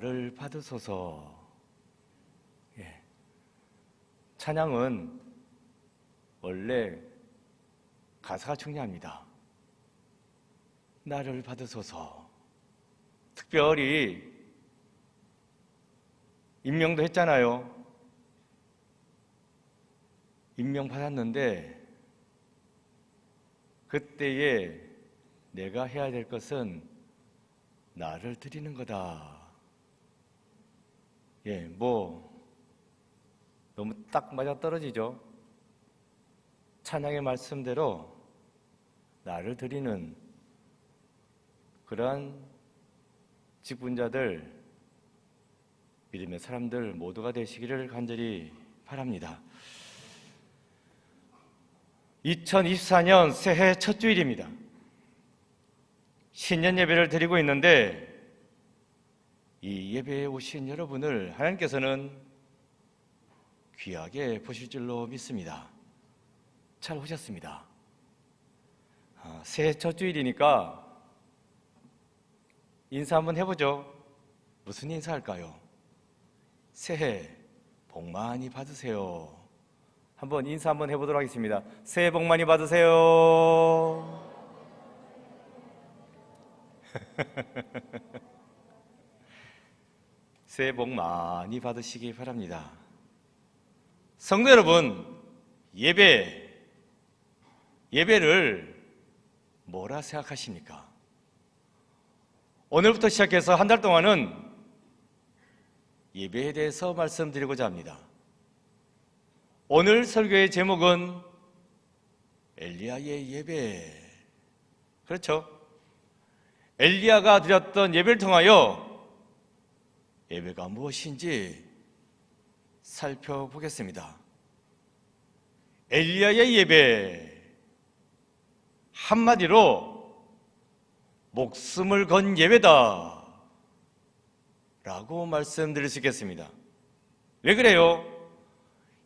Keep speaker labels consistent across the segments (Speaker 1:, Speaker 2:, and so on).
Speaker 1: 를 받으소서. 찬양은 원래 가사가 중요합니다. 나를 받으소서. 특별히 임명도 했잖아요. 임명받았는데 그때에 내가 해야 될 것은 나를 드리는 거다. 너무 딱 맞아떨어지죠. 찬양의 말씀대로 나를 드리는 그러한 직분자들, 믿음의 사람들 모두가 되시기를 간절히 바랍니다. 2024년 새해 첫 주일입니다. 신년 예배를 드리고 있는데 이 예배에 오신 여러분을 하나님께서는 귀하게 보실 줄로 믿습니다. 잘 오셨습니다. 새해 첫 주일이니까 인사 한번 해보죠. 무슨 인사할까요? 새해 복 많이 받으세요. 한번 인사 한번 해보도록 하겠습니다. 새해 복 많이 받으세요. 새해 복 많이 받으시기 바랍니다. 성도 여러분, 예배를 뭐라 생각하십니까? 오늘부터 시작해서 한 달 동안은 예배에 대해서 말씀드리고자 합니다. 오늘 설교의 제목은 엘리야의 예배. 그렇죠? 엘리야가 드렸던 예배를 통하여 예배가 무엇인지 살펴보겠습니다. 엘리야의 예배, 한마디로 목숨을 건 예배다 라고 말씀드릴 수 있겠습니다. 왜 그래요?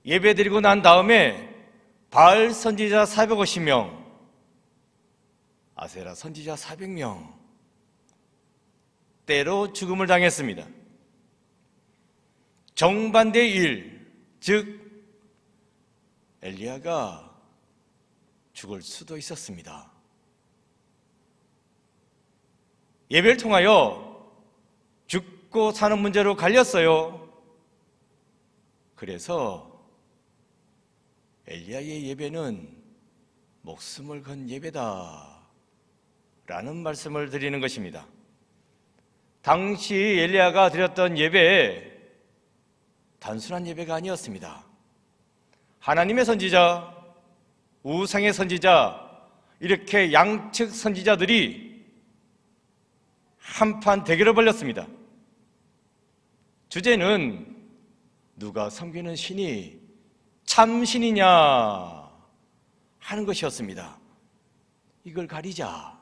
Speaker 1: 예배 드리고 난 다음에 바알 선지자 450명, 아세라 선지자 400명 때로 죽음을 당했습니다. 정반대의 일, 즉 엘리야가 죽을 수도 있었습니다. 예배를 통하여 죽고 사는 문제로 갈렸어요. 그래서 엘리야의 예배는 목숨을 건 예배다 라는 말씀을 드리는 것입니다. 당시 엘리야가 드렸던 예배에 단순한 예배가 아니었습니다. 하나님의 선지자, 우상의 선지자, 이렇게 양측 선지자들이 한판 대결을 벌였습니다. 주제는 누가 섬기는 신이 참신이냐 하는 것이었습니다. 이걸 가리자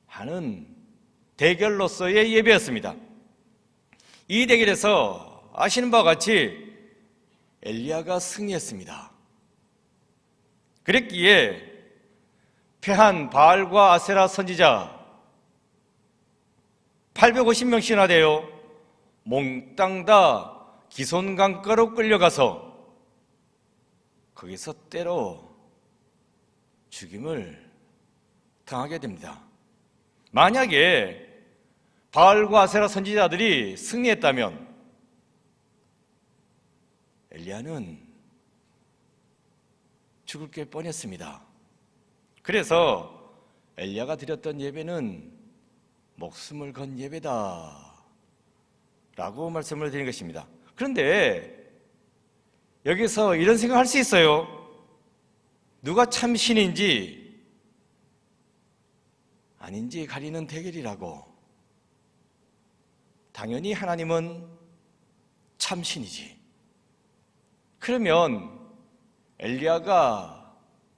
Speaker 1: 하는 대결로서의 예배였습니다. 이 대결에서 아시는 바와 같이 엘리야가 승리했습니다. 그랬기에 패한 바알과 아세라 선지자 850명씩이나 되어 몽땅 다 기손강가로 끌려가서 거기서 때로 죽임을 당하게 됩니다. 만약에 바알과 아세라 선지자들이 승리했다면 엘리야는 죽을 게 뻔했습니다. 그래서 엘리야가 드렸던 예배는 목숨을 건 예배다 라고 말씀을 드린 것입니다. 그런데 여기서 이런 생각을 할 수 있어요. 누가 참 신인지 아닌지 가리는 대결이라고. 당연히 하나님은 참 신이지. 그러면 엘리야가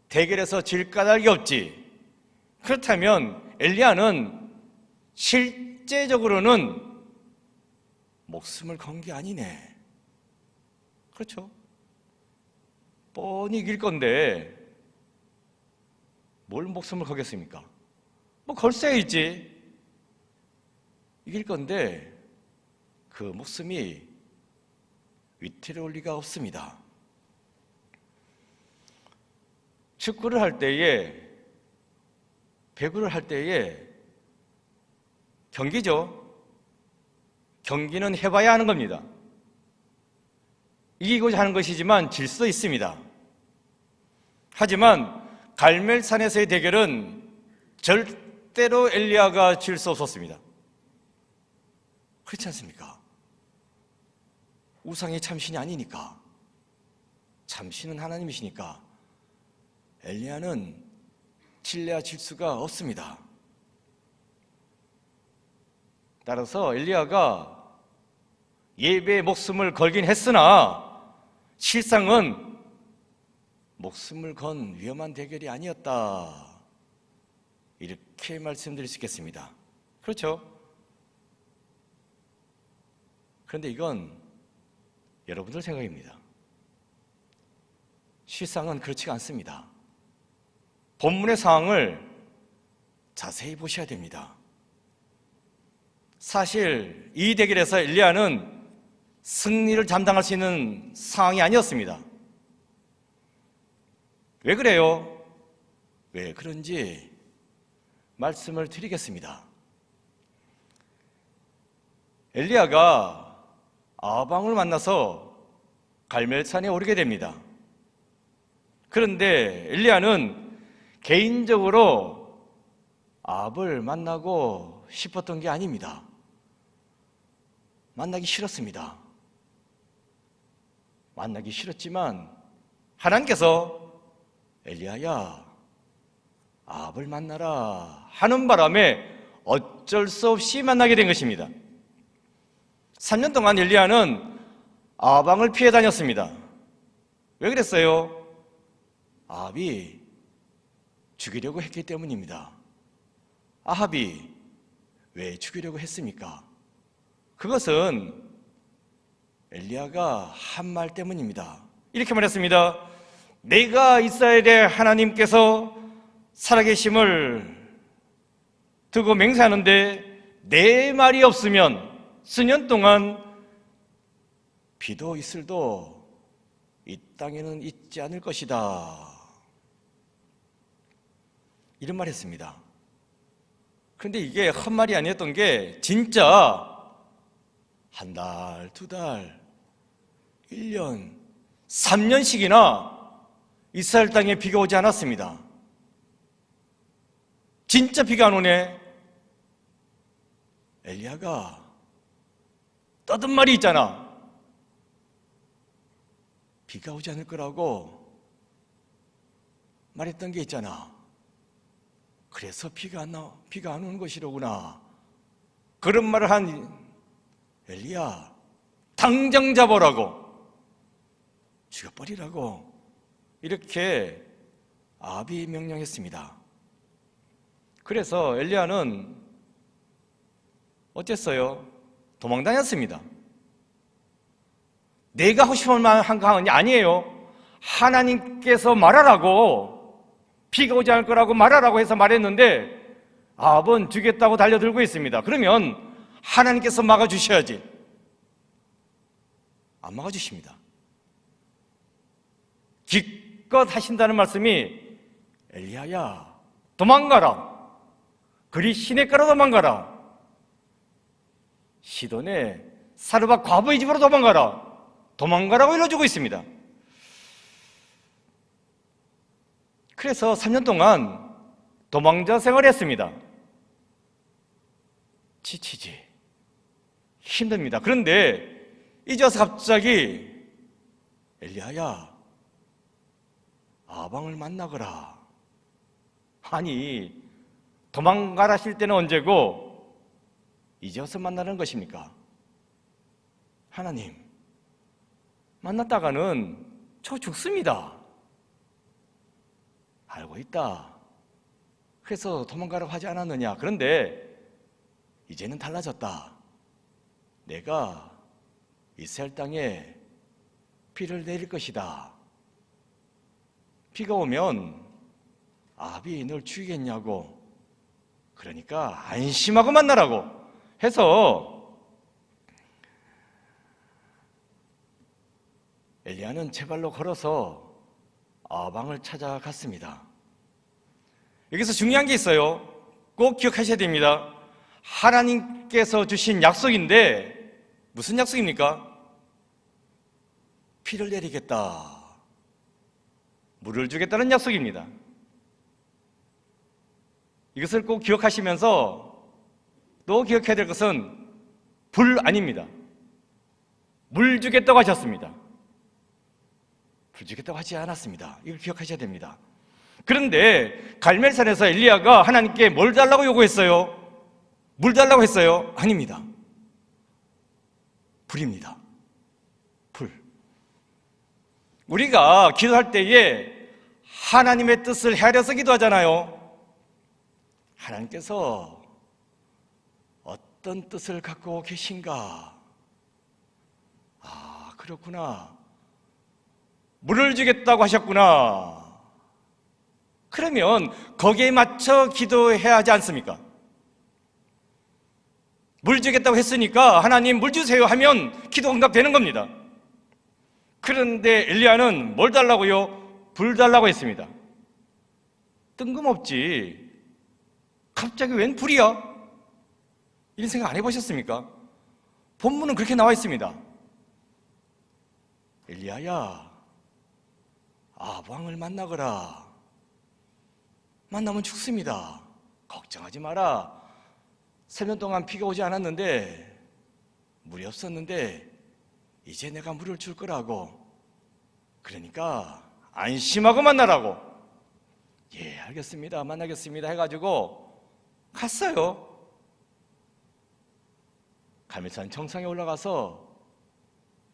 Speaker 1: 대결에서 질 까닭이 없지. 그렇다면 엘리야는 실제적으로는 목숨을 건 게 아니네. 그렇죠? 뻔히 이길 건데 뭘 목숨을 걸겠습니까? 뭐 걸쇠 있지. 이길 건데 그 목숨이 위태로울 리가 없습니다. 축구를 할 때에, 배구를 할 때에 경기죠. 경기는 해봐야 하는 겁니다. 이기고자 하는 것이지만 질 수도 있습니다. 하지만 갈멜산에서의 대결은 절대로 엘리야가 질 수 없었습니다. 그렇지 않습니까? 우상의 참신이 아니니까, 참신은 하나님이시니까 엘리야는 질래야 질 수가 없습니다. 따라서 엘리야가 예배에 목숨을 걸긴 했으나 실상은 목숨을 건 위험한 대결이 아니었다, 이렇게 말씀드릴 수 있겠습니다. 그렇죠? 그런데 이건 여러분들 생각입니다. 실상은 그렇지가 않습니다. 본문의 상황을 자세히 보셔야 됩니다. 사실 이 대결에서 엘리야는 승리를 담당할 수 있는 상황이 아니었습니다. 왜 그래요? 왜 그런지 말씀을 드리겠습니다. 엘리야가 아방을 만나서 갈멜산에 오르게 됩니다. 그런데 엘리야는 개인적으로 아합을 만나고 싶었던 게 아닙니다. 만나기 싫었습니다. 만나기 싫었지만 하나님께서 엘리야야, 아합을 만나라 하는 바람에 어쩔 수 없이 만나게 된 것입니다. 3년 동안 엘리야는 아방을 피해 다녔습니다. 왜 그랬어요? 아합이 죽이려고 했기 때문입니다. 아합이 왜 죽이려고 했습니까? 그것은 엘리야가 한 말 때문입니다. 이렇게 말했습니다. 내가 이스라엘의 하나님께서 살아계심을 두고 맹세하는데 내 말이 없으면 수년 동안 비도 이슬도 이 땅에는 있지 않을 것이다, 이런 말 했습니다. 그런데 이게 헛말이 아니었던 게 진짜 한 달, 두 달, 1년, 3년씩이나 이스라엘 땅에 비가 오지 않았습니다. 진짜 비가 안 오네. 엘리야가 떠든 말이 있잖아. 비가 오지 않을 거라고 말했던 게 있잖아. 그래서 비가 안 오는 것이로구나. 그런 말을 한 엘리야, 당장 잡아라고, 죽여버리라고, 이렇게 아합이 명령했습니다. 그래서 엘리야는 어땠어요? 도망다녔습니다. 내가 하고 싶은 말 한 거 아니에요. 하나님께서 말하라고, 비가 오지 않을 거라고 말하라고 해서 말했는데 아합은 죽겠다고 달려들고 있습니다. 그러면 하나님께서 막아주셔야지. 안 막아주십니다. 기껏 하신다는 말씀이 엘리야야, 도망가라. 그리 시냇가로 도망가라. 시돈의 사르밧 과부의 집으로 도망가라. 도망가라고 일러주고 있습니다. 그래서 3년 동안 도망자 생활을 했습니다. 지치지, 힘듭니다. 그런데 이제 와서 갑자기 엘리야야, 아방을 만나거라. 아니, 도망가라 하실 때는 언제고 이제 와서 만나는 것입니까? 하나님, 만났다가는 저 죽습니다. 알고 있다. 그래서 도망가라고 하지 않았느냐. 그런데 이제는 달라졌다. 내가 이스라엘 땅에 비를 내릴 것이다. 비가 오면 아합이 널 죽이겠냐고. 그러니까 안심하고 만나라고 해서 엘리야는 제 발로 걸어서 아방을 찾아갔습니다. 여기서 중요한 게 있어요. 꼭 기억하셔야 됩니다. 하나님께서 주신 약속인데 무슨 약속입니까? 피를 내리겠다, 물을 주겠다는 약속입니다. 이것을 꼭 기억하시면서 또 기억해야 될 것은 불 아닙니다. 물 주겠다고 하셨습니다. 불 주겠다고 하지 않았습니다. 이걸 기억하셔야 됩니다. 그런데 갈멜산에서 엘리야가 하나님께 뭘 달라고 요구했어요? 물 달라고 했어요? 아닙니다. 불입니다. 불. 우리가 기도할 때에 하나님의 뜻을 헤아려서 기도하잖아요. 하나님께서 어떤 뜻을 갖고 계신가? 아, 그렇구나. 물을 주겠다고 하셨구나. 그러면 거기에 맞춰 기도해야 하지 않습니까? 물 주겠다고 했으니까 하나님 물 주세요 하면 기도 응답되는 겁니다. 그런데 엘리야는 뭘 달라고요? 불 달라고 했습니다. 뜬금없지. 갑자기 웬 불이야? 이런 생각 안 해보셨습니까? 본문은 그렇게 나와 있습니다. 엘리야야, 아방을 만나거라. 만나면 죽습니다. 걱정하지 마라. 3년 동안 비가 오지 않았는데, 물이 없었는데 이제 내가 물을 줄 거라고. 그러니까 안심하고 만나라고. 예, 알겠습니다, 만나겠습니다 해가지고 갔어요. 갈멜산 정상에 올라가서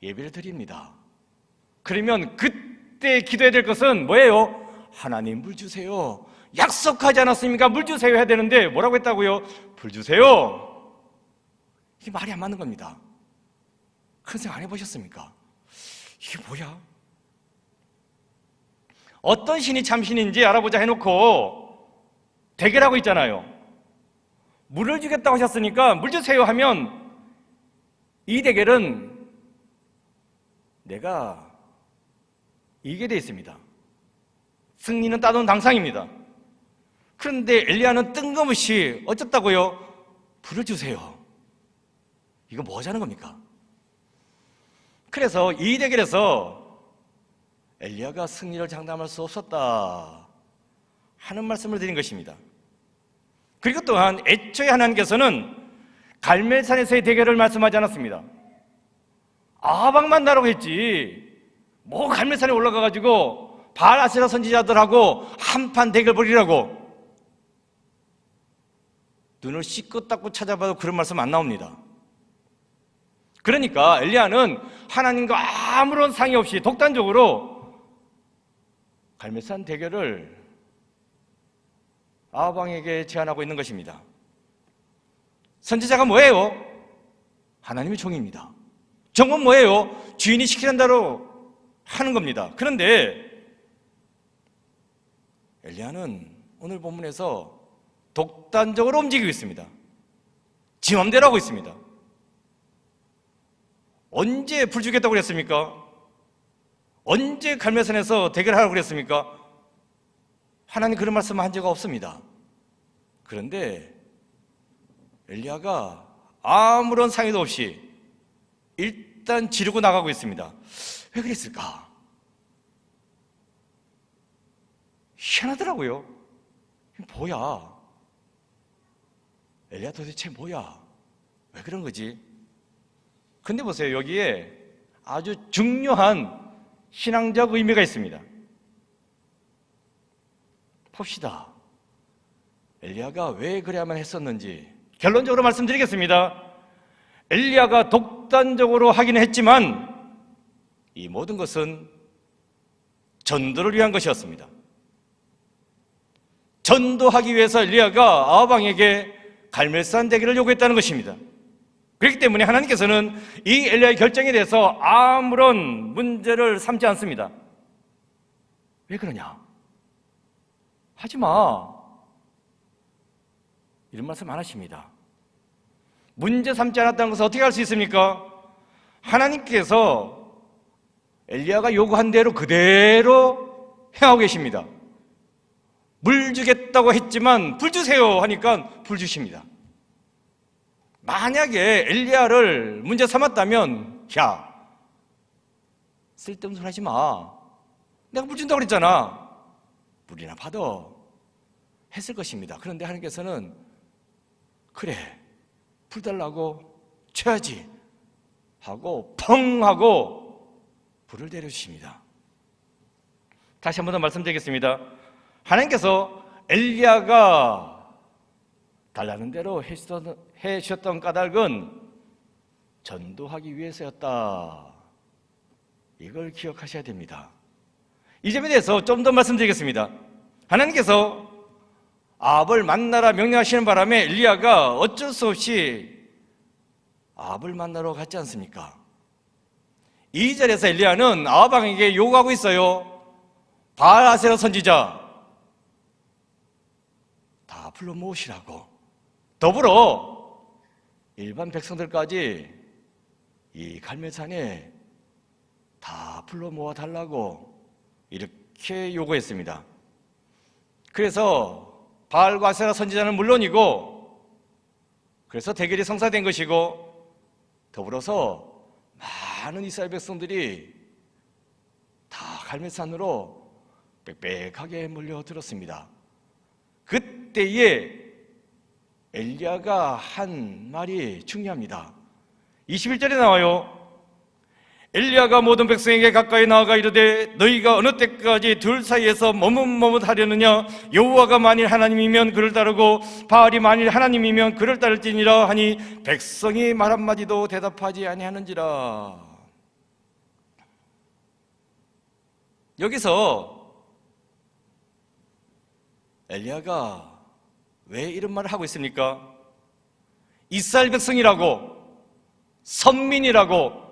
Speaker 1: 예배를 드립니다. 그러면 그때 기도해야 될 것은 뭐예요? 하나님 물 주세요. 약속하지 않았습니까? 물 주세요 해야 되는데 뭐라고 했다고요? 불 주세요. 이게 말이 안 맞는 겁니다. 그런 생각 안 해보셨습니까? 이게 뭐야? 어떤 신이 참신인지 알아보자 해놓고 대결하고 있잖아요. 물을 주겠다고 하셨으니까 물 주세요 하면 이 대결은 내가 이기게 되어 있습니다. 승리는 따놓은 당상입니다. 그런데 엘리야는 뜬금없이 어쩌다고요? 불을 주세요. 이거 뭐 하자는 겁니까? 그래서 이 대결에서 엘리야가 승리를 장담할 수 없었다 하는 말씀을 드린 것입니다. 그리고 또한 애초에 하나님께서는 갈멜산에서의 대결을 말씀하지 않았습니다. 아방 만나라고 했지, 뭐 갈멜산에 올라가가지고 바알 아세라 선지자들하고 한판 대결 벌이라고. 눈을 씻고 닦고 찾아봐도 그런 말씀 안 나옵니다. 그러니까 엘리야는 하나님과 아무런 상의 없이 독단적으로 갈멜산 대결을 아방에게 제안하고 있는 것입니다. 선지자가 뭐예요? 하나님의 종입니다. 종은 뭐예요? 주인이 시키는 대로 하는 겁니다. 그런데 엘리야는 오늘 본문에서 독단적으로 움직이고 있습니다. 지 맘대로 하고 있습니다. 언제 불 주겠다고 그랬습니까? 언제 갈멜산에서 대결하라고 그랬습니까? 하나님 그런 말씀 한 적 없습니다. 그런데 엘리야가 아무런 상의도 없이 일단 지르고 나가고 있습니다. 왜 그랬을까? 희한하더라고요. 뭐야? 엘리야 도대체 뭐야? 왜 그런 거지? 근데 보세요, 여기에 아주 중요한 신앙적 의미가 있습니다. 봅시다. 엘리야가 왜 그래야만 했었는지 결론적으로 말씀드리겠습니다. 엘리야가 독단적으로 하기는 했지만 이 모든 것은 전도를 위한 것이었습니다. 전도하기 위해서 엘리야가 아하방에게 갈멜산 대결을 요구했다는 것입니다. 그렇기 때문에 하나님께서는 이 엘리야의 결정에 대해서 아무런 문제를 삼지 않습니다. 왜 그러냐? 하지마, 이런 말씀 안 하십니다. 문제 삼지 않았다는 것을 어떻게 알 수 있습니까? 하나님께서 엘리야가 요구한 대로 그대로 행하고 계십니다. 물 주겠다고 했지만 불 주세요 하니까 불 주십니다. 만약에 엘리야를 문제 삼았다면, 야, 쓸데없는 소리 하지 마. 내가 물 준다고 그랬잖아. 물이나 받아. 했을 것입니다. 그런데 하나님께서는 그래, 불 달라고 쳐야지 하고 펑 하고 불을 내려주십니다. 다시 한 번 더 말씀드리겠습니다. 하나님께서 엘리야가 달라는 대로 해주셨던 까닭은 전도하기 위해서였다. 이걸 기억하셔야 됩니다. 이 점에 대해서 좀 더 말씀드리겠습니다. 하나님께서 아합을 만나라 명령하시는 바람에 엘리야가 어쩔 수 없이 아합을 만나러 갔지 않습니까? 이 자리에서 엘리야는 아합 왕에게 요구하고 있어요. 바알 아세라 선지자 다 불러 모으시라고. 더불어 일반 백성들까지 이 갈멜산에 다 불러 모아 달라고 이렇게 요구했습니다. 그래서 바알과 아세라 선지자는 물론이고, 그래서 대결이 성사된 것이고, 더불어서 많은 이스라엘 백성들이 다 갈멜산으로 빽빽하게 몰려들었습니다. 그때에 엘리야가 한 말이 중요합니다. 21절에 나와요. 엘리야가 모든 백성에게 가까이 나아가 이르되 너희가 어느 때까지 둘 사이에서 머뭇머뭇하려느냐. 여호와가 만일 하나님이면 그를 따르고 바알이 만일 하나님이면 그를 따를지니라 하니 백성이 말 한마디도 대답하지 아니하는지라. 여기서 엘리야가 왜 이런 말을 하고 있습니까? 이스라엘 백성이라고, 선민이라고,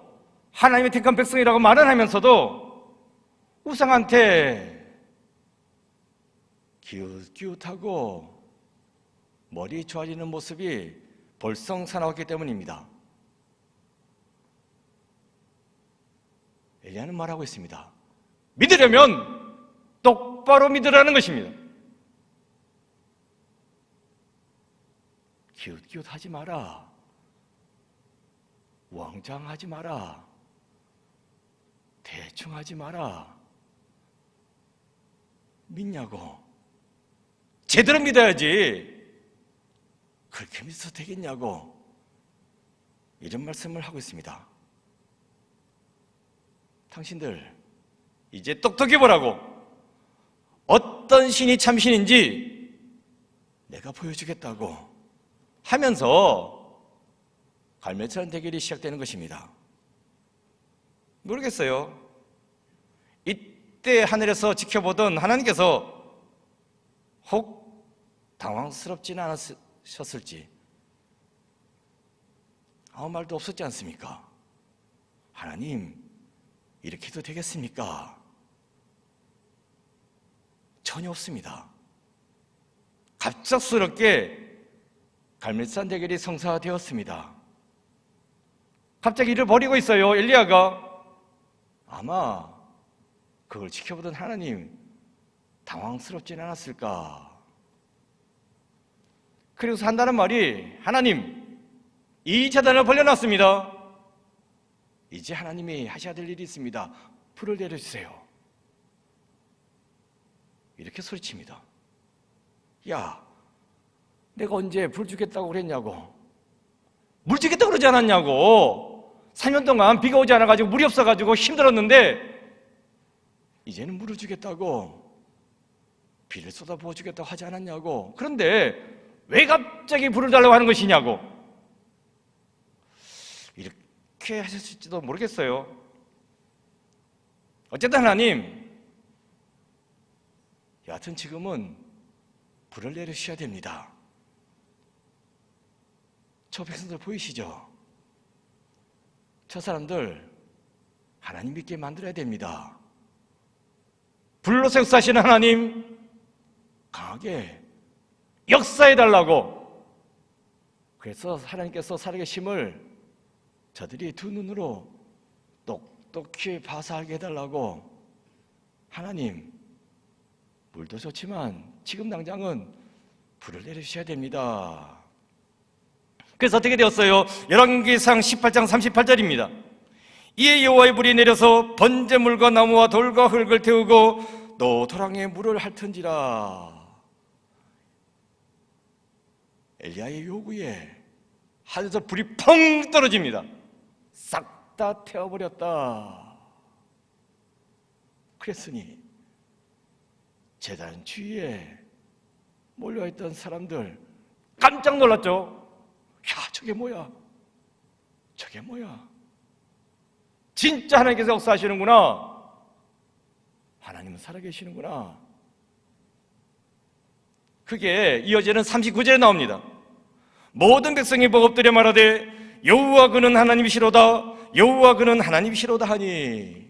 Speaker 1: 하나님의 택한 백성이라고 말을 하면서도 우상한테 기웃기웃하고 머리 좋아지는 모습이 볼썽사나웠기 때문입니다. 엘리야는 말하고 있습니다. 믿으려면 똑바로 믿으라는 것입니다. 기웃기웃하지 마라. 왕장하지 마라. 대충 하지 마라. 믿냐고. 제대로 믿어야지. 그렇게 믿어도 되겠냐고. 이런 말씀을 하고 있습니다. 당신들 이제 똑똑히 보라고. 어떤 신이 참신인지 내가 보여주겠다고 하면서 갈멜산 대결이 시작되는 것입니다. 모르겠어요. 이때 하늘에서 지켜보던 하나님께서 혹 당황스럽지는 않으셨을지. 아무 말도 없었지 않습니까? 하나님, 이렇게 해도 되겠습니까? 전혀 없습니다. 갑작스럽게 갈멜산 대결이 성사되었습니다. 갑자기 일을 벌이고 있어요. 엘리야가. 아마 그걸 지켜보던 하나님 당황스럽진 않았을까. 그래서 한다는 말이, 하나님, 이 재단을 벌려놨습니다. 이제 하나님이 하셔야 될 일이 있습니다. 불을 내려주세요. 이렇게 소리칩니다. 야, 내가 언제 불 주겠다고 그랬냐고. 물 주겠다고 그러지 않았냐고. 3년 동안 비가 오지 않아가지고 물이 없어가지고 힘들었는데 이제는 물을 주겠다고, 비를 쏟아 부어주겠다고 하지 않았냐고. 그런데 왜 갑자기 불을 달라고 하는 것이냐고. 이렇게 하셨을지도 모르겠어요. 어쨌든 하나님, 여하튼 지금은 불을 내려주셔야 됩니다. 저 백성들 보이시죠? 저 사람들 하나님 믿게 만들어야 됩니다. 불로서 역사하시는 하나님, 강하게 역사해달라고. 그래서 하나님께서 살아계심을 저들이 두 눈으로 똑똑히 봐서 알게 해달라고. 하나님, 물도 좋지만 지금 당장은 불을 내려주셔야 됩니다. 그래서 어떻게 되었어요? 열왕기상 18장 38절입니다. 이에 여호와의 불이 내려서 번제물과 나무와 돌과 흙을 태우고 노토랑에 물을 핥은지라. 엘리야의 요구에 하늘에서 불이 펑 떨어집니다. 싹 다 태워버렸다. 그랬으니 제단 주위에 몰려있던 사람들 깜짝 놀랐죠. 야, 저게 뭐야? 저게 뭐야? 진짜 하나님께서 역사하시는구나. 하나님은 살아계시는구나. 그게 이어지는 39절에 나옵니다. 모든 백성이 보고 엎드려 말하되 여호와 그는 하나님이시로다. 여호와 그는 하나님이시로다 하니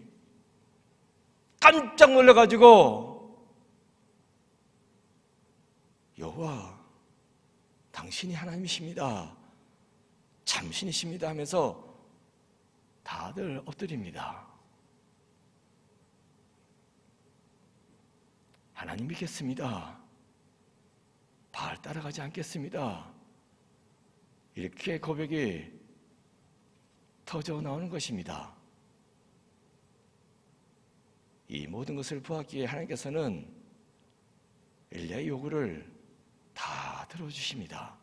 Speaker 1: 깜짝 놀라가지고 여호와 당신이 하나님이십니다. 참신이십니다 하면서 다들 엎드립니다. 하나님 믿겠습니다. 바알 따라가지 않겠습니다. 이렇게 고백이 터져 나오는 것입니다. 이 모든 것을 보았기에 하나님께서는 엘리야의 요구를 다 들어주십니다.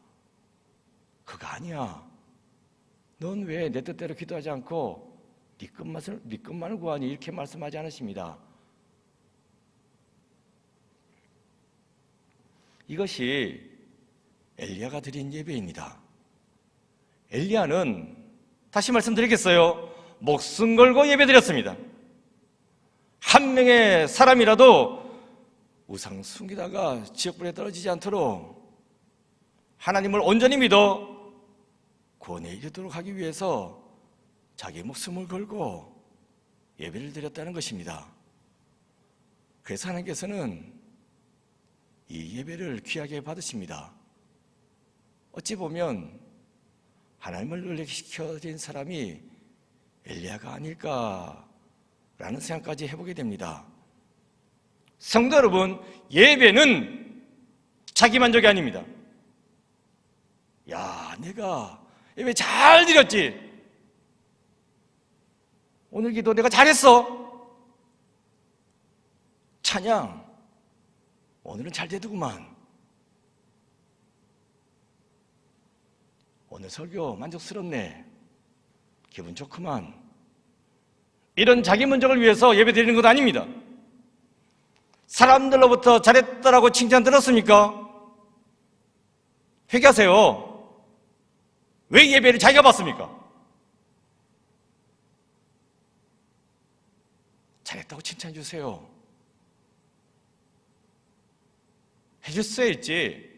Speaker 1: 그거 아니야. 넌 왜 내 뜻대로 기도하지 않고 네 것만을 구하니? 이렇게 말씀하지 않으십니다. 이것이 엘리야가 드린 예배입니다. 엘리야는 다시 말씀드리겠어요. 목숨 걸고 예배드렸습니다. 한 명의 사람이라도 우상 숨기다가 지옥불에 떨어지지 않도록 하나님을 온전히 믿어 구원에 이르도록 하기 위해서 자기 목숨을 걸고 예배를 드렸다는 것입니다. 그래서 하나님께서는 이 예배를 귀하게 받으십니다. 어찌 보면 하나님을 놀래시켜드린 사람이 엘리야가 아닐까라는 생각까지 해보게 됩니다. 성도 여러분, 예배는 자기만족이 아닙니다. 야, 내가 예배 잘 드렸지. 오늘 기도 내가 잘했어. 찬양, 오늘은 잘 되더구만. 오늘 설교 만족스럽네. 기분 좋구만. 이런 자기 만족을 위해서 예배 드리는 것 아닙니다. 사람들로부터 잘했다라고 칭찬 들었습니까? 회개하세요. 왜 예배를 자기가 받습니까? 잘했다고 칭찬해 주세요. 해줬어야 했지.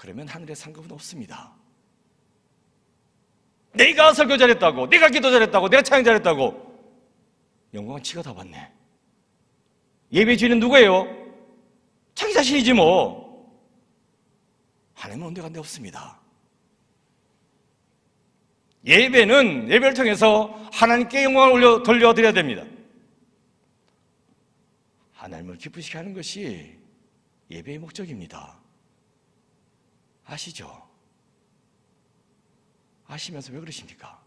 Speaker 1: 그러면 하늘에 상급은 없습니다. 내가 설교 잘했다고, 내가 기도 잘했다고, 내가 찬양 잘했다고 영광은 지가 다 받네. 예배 주인은 누구예요? 자기 자신이지 뭐. 하나님은 온데간데 없습니다. 예배는 예배를 통해서 하나님께 영광을 돌려드려야 됩니다. 하나님을 기쁘시게 하는 것이 예배의 목적입니다. 아시죠? 아시면서 왜 그러십니까?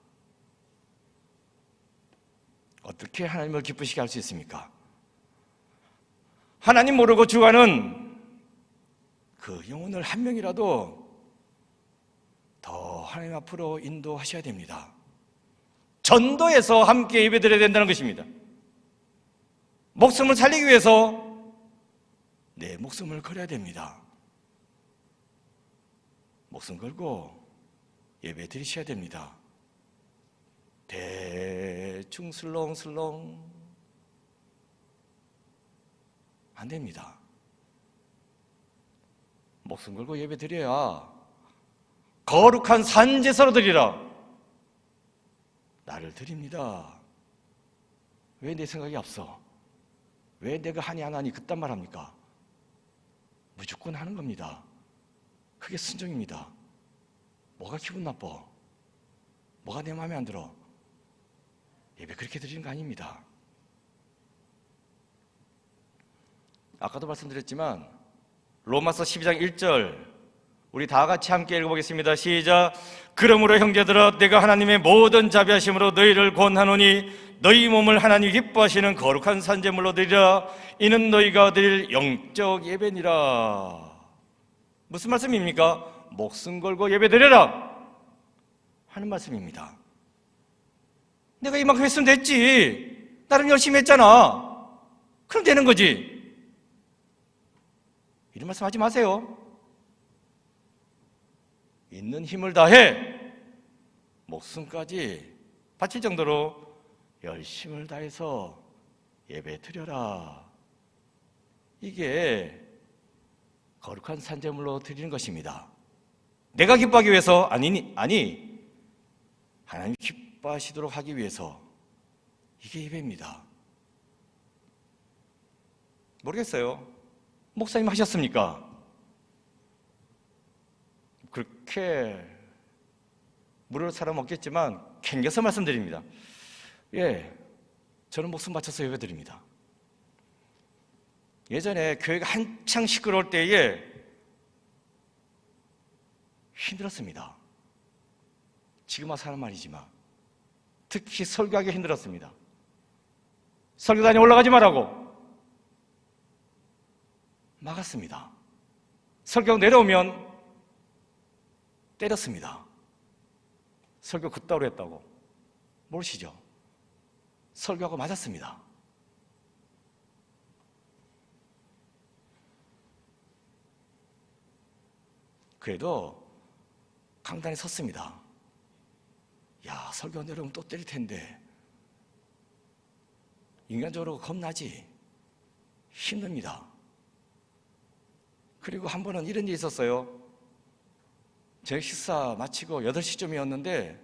Speaker 1: 어떻게 하나님을 기쁘시게 할 수 있습니까? 하나님 모르고 죽어가는 그 영혼을 한 명이라도 더 하나님 앞으로 인도하셔야 됩니다. 전도해서 함께 예배드려야 된다는 것입니다. 목숨을 살리기 위해서 내 목숨을 걸어야 됩니다. 목숨 걸고 예배 드리셔야 됩니다. 대충 슬렁슬렁 안 됩니다. 목숨 걸고 예배 드려야 거룩한 산제사로 드리라. 나를 드립니다. 왜 내 생각이 앞서? 왜 내가 하니 안 하니 그딴 말 합니까? 무조건 하는 겁니다. 그게 순종입니다. 뭐가 기분 나빠? 뭐가 내 마음에 안 들어? 예배 그렇게 드리는 거 아닙니다. 아까도 말씀드렸지만 로마서 12장 1절 우리 다 같이 함께 읽어보겠습니다. 시작. 그러므로 형제들아 내가 하나님의 모든 자비하심으로 너희를 권하노니 너희 몸을 하나님 기뻐하시는 거룩한 산제물로 드리라. 이는 너희가 드릴 영적 예배니라. 무슨 말씀입니까? 목숨 걸고 예배 드려라 하는 말씀입니다. 내가 이만큼 했으면 됐지. 나름 열심히 했잖아. 그럼 되는 거지. 이런 말씀 하지 마세요. 있는 힘을 다해 목숨까지 바칠 정도로 열심을 다해서 예배 드려라. 이게 거룩한 산제물로 드리는 것입니다. 내가 기뻐하기 위해서 아니 하나님 기뻐하시도록 하기 위해서 이게 예배입니다. 모르겠어요. 목사님 하셨습니까? 그렇게 무료로 사람 없겠지만 캥겨서 말씀드립니다. 예, 저는 목숨 바쳐서 예배드립니다. 예전에 교회가 한창 시끄러울 때에 힘들었습니다. 지금 와서 하는 말이지만 특히 설교하기 힘들었습니다. 설교단에 올라가지 말라고 막았습니다. 설교 내려오면 때렸습니다. 설교 그따위로 했다고 모르시죠? 설교하고 맞았습니다. 그래도 강단에 섰습니다. 야, 설교 내려오면 또 때릴 텐데 인간적으로 겁나지. 힘듭니다. 그리고 한 번은 이런 일이 있었어요. 제 식사 마치고 8시쯤이었는데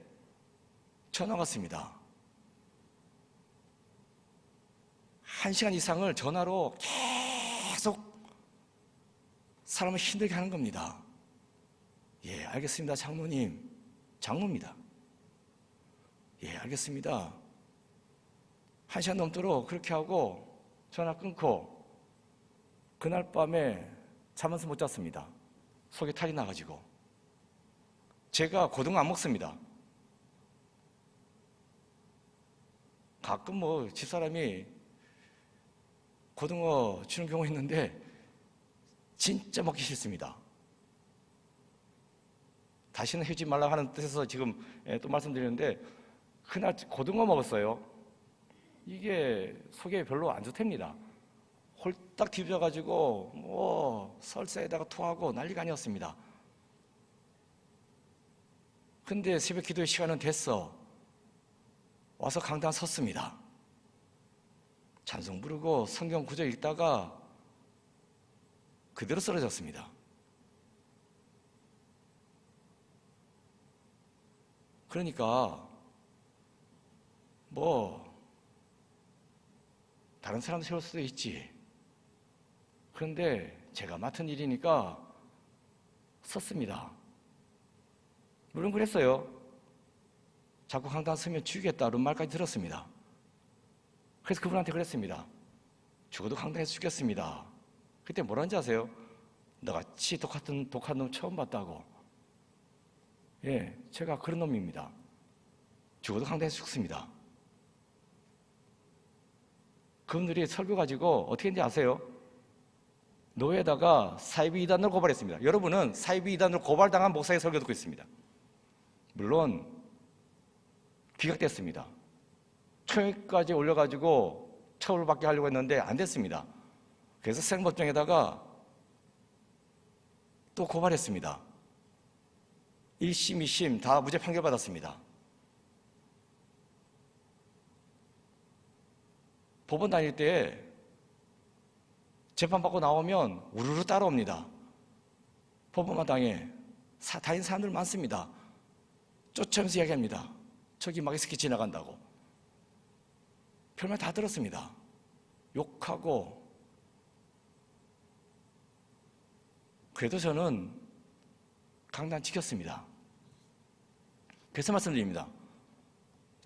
Speaker 1: 전화가 왔습니다. 1시간 이상을 전화로 계속 사람을 힘들게 하는 겁니다. 예, 알겠습니다. 장로님. 장로입니다. 예, 알겠습니다. 1시간 넘도록 그렇게 하고 전화 끊고 그날 밤에 잠에서 못 잤습니다. 속에 탈이 나가지고. 제가 고등어 안 먹습니다. 가끔 집사람이 고등어 주는 경우 있는데 진짜 먹기 싫습니다. 다시는 해주지 말라고 하는 뜻에서 지금 또 말씀드리는데 그날 고등어 먹었어요. 이게 속에 별로 안 좋답니다. 홀딱 뒤져가지고 설사에다가 토하고 난리가 아니었습니다. 근데 새벽 기도의 시간은 됐어. 와서 강단 섰습니다. 찬송 부르고 성경 구절 읽다가 그대로 쓰러졌습니다. 그러니까 다른 사람 세울 수도 있지. 그런데 제가 맡은 일이니까 섰습니다. 물론 그랬어요. 자꾸 강단 서면 죽이겠다 이런 말까지 들었습니다. 그래서 그분한테 그랬습니다. 죽어도 강단에서 죽겠습니다. 그때 뭐라는지 아세요? 너같이 독한 놈 처음 봤다고. 예, 제가 그런 놈입니다. 죽어도 강단에서 죽습니다. 그분들이 설교 가지고 어떻게 했는지 아세요? 노예에다가 사이비 이단으로 고발했습니다. 여러분은 사이비 이단으로 고발당한 목사의 설교 듣고 있습니다. 물론 기각됐습니다. 총회까지 올려가지고 처벌받게 하려고 했는데 안 됐습니다. 그래서 생법정에다가 또 고발했습니다. 1심, 2심 다 무죄 판결받았습니다. 법원 다닐 때 재판받고 나오면 우르르 따라옵니다. 법원마당에 다닌 사람들 많습니다. 쫓아오면서 이야기합니다. 저기 마그스키 지나간다고. 별말 다 들었습니다. 욕하고. 그래도 저는 강단 지켰습니다. 그래서 말씀드립니다.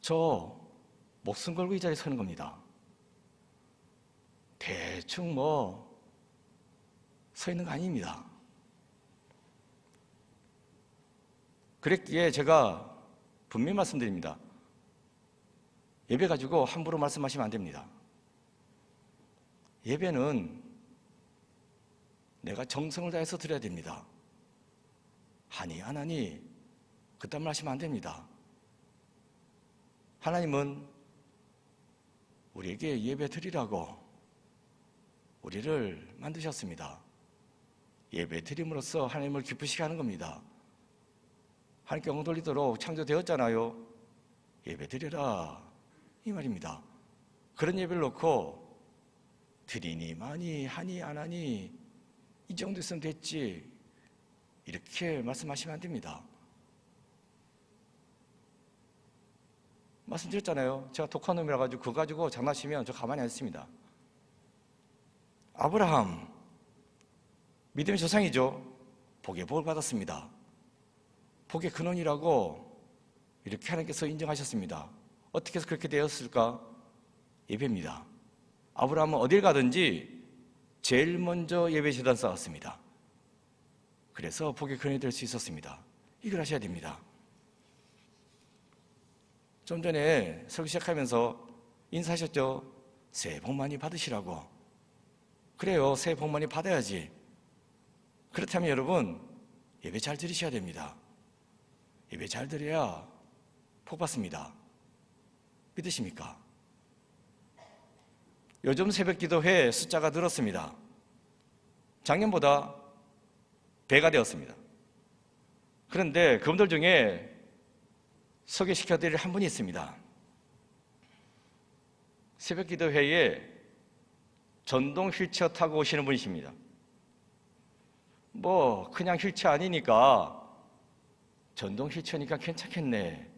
Speaker 1: 저 목숨 걸고 이 자리에 서는 겁니다. 대충 서 있는 거 아닙니다. 그랬기에 제가 분명히 말씀드립니다. 예배 가지고 함부로 말씀하시면 안 됩니다. 예배는 내가 정성을 다해서 드려야 됩니다. 하니 안 하니 그딴 말 하시면 안 됩니다. 하나님은 우리에게 예배 드리라고 우리를 만드셨습니다. 예배 드림으로써 하나님을 기쁘시게 하는 겁니다. 하나님께 엉 돌리도록 창조되었잖아요. 예배 드려라 이 말입니다. 그런 예배를 놓고 드리니 많이 하니 안 하니 이 정도 있으면 됐지 이렇게 말씀하시면 안 됩니다. 말씀드렸잖아요. 제가 독한 놈이라 가지고 그거 가지고 장난치면 저 가만히 안 있습니다. 아브라함 믿음의 조상이죠. 복의 복을 받았습니다. 복의 근원이라고 이렇게 하나님께서 인정하셨습니다. 어떻게 해서 그렇게 되었을까? 예배입니다. 아브라함은 어딜 가든지 제일 먼저 예배 제단 쌓았습니다. 그래서 복의 근원이 될 수 있었습니다. 이걸 하셔야 됩니다. 좀 전에 설교 시작하면서 인사하셨죠? 새해 복 많이 받으시라고. 그래요. 새해 복 많이 받아야지. 그렇다면 여러분 예배 잘 드리셔야 됩니다. 예배 잘 드려야 복 받습니다. 믿으십니까? 요즘 새벽기도회 숫자가 늘었습니다. 작년보다 배가 되었습니다. 그런데 그분들 중에 소개시켜드릴 한 분이 있습니다. 새벽기도회에 전동 휠체어 타고 오시는 분이십니다. 그냥 휠체어 아니니까 전동 휠체어니까 괜찮겠네.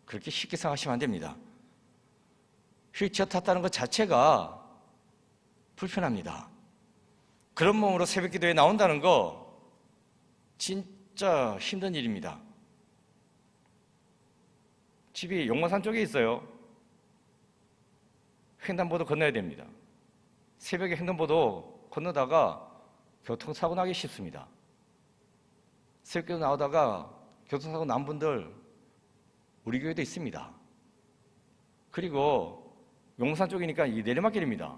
Speaker 1: 그렇게 쉽게 생각하시면 안 됩니다. 휠체어 탔다는 것 자체가 불편합니다. 그런 몸으로 새벽기도에 나온다는 거 진짜 힘든 일입니다. 집이 용마산 쪽에 있어요. 횡단보도 건너야 됩니다. 새벽에 횡단보도 건너다가 교통사고 나기 쉽습니다. 새벽기도 나오다가 교통사고 난 분들 우리 교회도 있습니다. 그리고 용산 쪽이니까 이 내리막길입니다.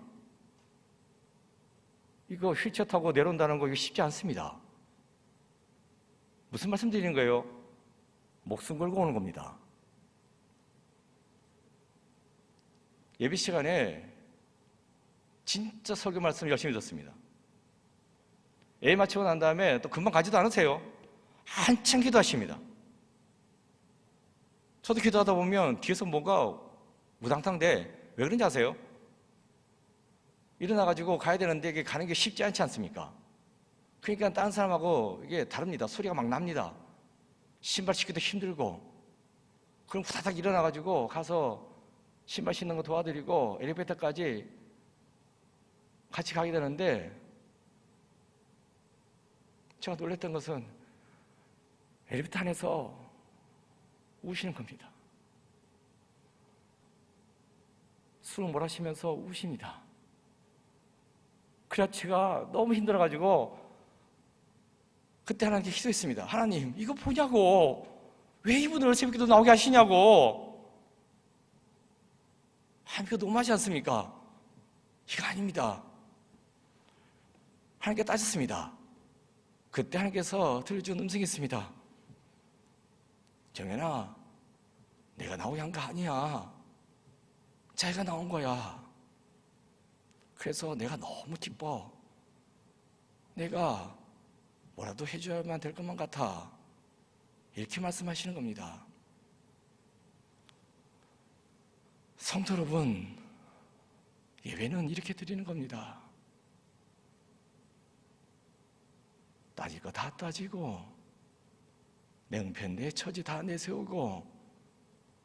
Speaker 1: 이거 휠체어 타고 내려온다는 거 이거 쉽지 않습니다. 무슨 말씀 드리는 거예요? 목숨 걸고 오는 겁니다. 예배 시간에 진짜 설교 말씀을 열심히 듣습니다. 예배 마치고 난 다음에 또 금방 가지도 않으세요. 한참 기도하십니다. 저도 기도하다 보면 뒤에서 뭔가 우당탕대. 왜 그런지 아세요? 일어나가지고 가야 되는데 이게 가는 게 쉽지 않지 않습니까? 그러니까 다른 사람하고 이게 다릅니다. 소리가 막 납니다. 신발 신기도 힘들고. 그럼 후다닥 일어나가지고 가서 신발 신는 거 도와드리고 엘리베이터까지 같이 가게 되는데 제가 놀랐던 것은 엘리베이터 안에서 우시는 겁니다. 술을 몰아쉬면서 우십니다. 그래야 제가 너무 힘들어가지고 그때 하나님께 기도했습니다. 하나님 이거 보냐고. 왜 이분을 새벽기도 나오게 하시냐고. 하나님 이거 너무하지 않습니까? 이거 아닙니다. 하나님께 따졌습니다. 그때 하나님께서 들려준 음성이 있습니다. 정연아, 내가 나오게 한 거 아니야. 자기가 나온 거야. 그래서 내가 너무 기뻐. 내가 뭐라도 해줘야만 될 것만 같아. 이렇게 말씀하시는 겁니다. 성도 여러분, 예배는 이렇게 드리는 겁니다. 따질 거 다 따지고 명편 내 처지 다 내세우고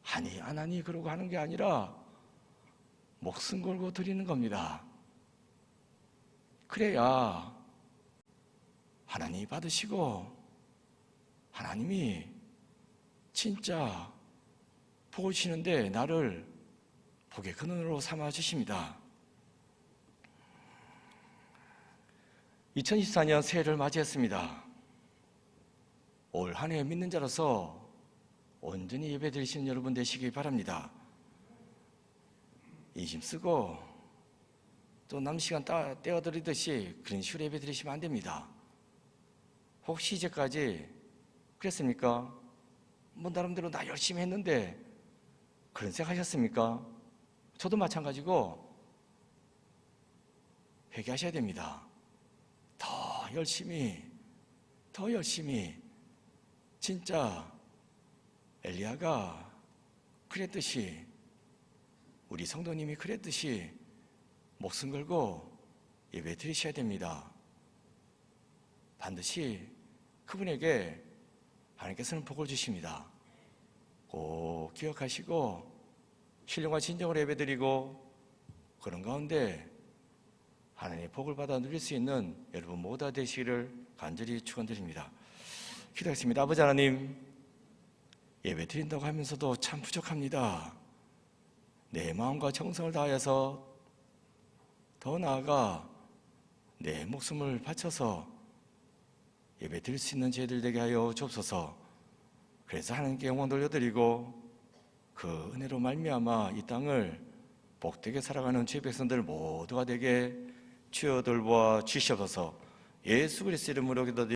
Speaker 1: 하니 안 하니 그러고 하는 게 아니라 목숨 걸고 드리는 겁니다. 그래야 하나님이 받으시고 하나님이 진짜 복을 주시는데 나를 복의 근원으로 삼아 주십니다. 2024년 새해를 맞이했습니다. 올 한 해 믿는 자로서 온전히 예배 드리시는 여러분 되시기 바랍니다. 인심 쓰고 또 남 시간 떼어드리듯이 그런 식으로 예배 드리시면 안 됩니다. 혹시 이제까지 그랬습니까? 뭐 나름대로 나 열심히 했는데 그런 생각하셨습니까? 저도 마찬가지고 회개하셔야 됩니다. 더 열심히 진짜 엘리야가 그랬듯이 우리 성도님이 그랬듯이 목숨 걸고 예배 드리셔야 됩니다. 반드시 그분에게 하나님께서는 복을 주십니다. 꼭 기억하시고 신령과 진정으로 예배 드리고 그런 가운데 하나님의 복을 받아 누릴 수 있는 여러분 모두가 되시기를 간절히 축원드립니다. 기도하겠습니다. 아버지 하나님, 예배 드린다고 하면서도 참 부족합니다. 내 마음과 정성을 다해서 더 나아가 내 목숨을 바쳐서 예배 드릴 수 있는 저희들 되게 하여 주옵소서. 그래서 하나님께 영광 돌려드리고 그 은혜로 말미암아 이 땅을 복되게 살아가는 주의 백성들 모두가 되게 주여 돌보아 주시옵소서. 예수 그리스도 이름으로 기도드립니다.